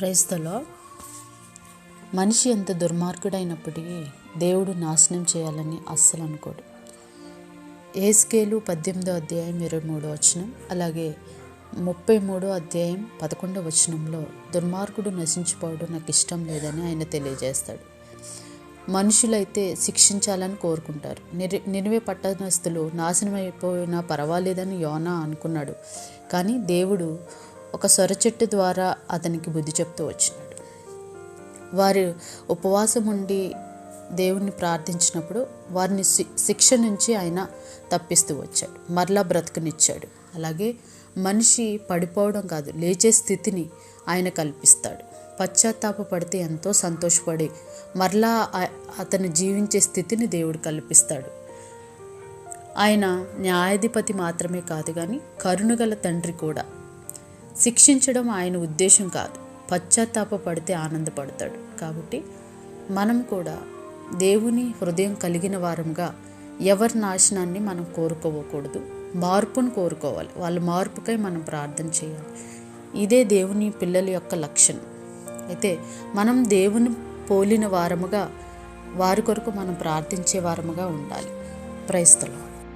Praise the lord. మనిషి ఎంత దుర్మార్గుడైనప్పటికీ దేవుడు నాశనం చేయాలని అస్సలు అనుకోడు. యెహెజ్కేలు 18వ అధ్యాయం 23వ వచనం, అలాగే 33వ అధ్యాయం 11వ వచనంలో దుర్మార్గుడు నశించిపోవడం నాకు ఇష్టం లేదని ఆయన తెలియజేస్తాడు. మనుషులైతే శిక్షించాలని కోరుకుంటారు. నినివే పట్టణస్థులు నాశనం అయిపోయినా పర్వాలేదని యోనా అనుకున్నాడు. కానీ దేవుడు ఒక సొర చెట్టు ద్వారా అతనికి బుద్ధి చెప్తూ వచ్చినాడు. వారు ఉపవాసం ఉండి దేవుణ్ణి ప్రార్థించినప్పుడు వారిని శిక్ష నుంచి ఆయన తప్పిస్తూ వచ్చాడు, మరలా బ్రతుకునిచ్చాడు. అలాగే మనిషి పడిపోవడం కాదు, లేచే స్థితిని ఆయన కల్పిస్తాడు. పశ్చాత్తాపడితే ఎంతో సంతోషపడి మరలా అతను జీవించే స్థితిని దేవుడు కల్పిస్తాడు. ఆయన న్యాయాధిపతి మాత్రమే కాదు, కానీ కరుణగల తండ్రి కూడా. శిక్షించడం ఆయన ఉద్దేశం కాదు, పశ్చాత్తాపడితే ఆనందపడతాడు. కాబట్టి మనం కూడా దేవుని హృదయం కలిగిన వారంగా ఎవరి నాశనాన్ని మనం కోరుకోకూడదు, మార్పును కోరుకోవాలి. వాళ్ళ మార్పుకై మనం ప్రార్థన చేయాలి. ఇదే దేవుని పిల్లల యొక్క లక్షణం. అయితే మనం దేవుని పోలిన వారముగా, వారి కొరకు మనం ప్రార్థించే వారముగా ఉండాలి. Praise the lord.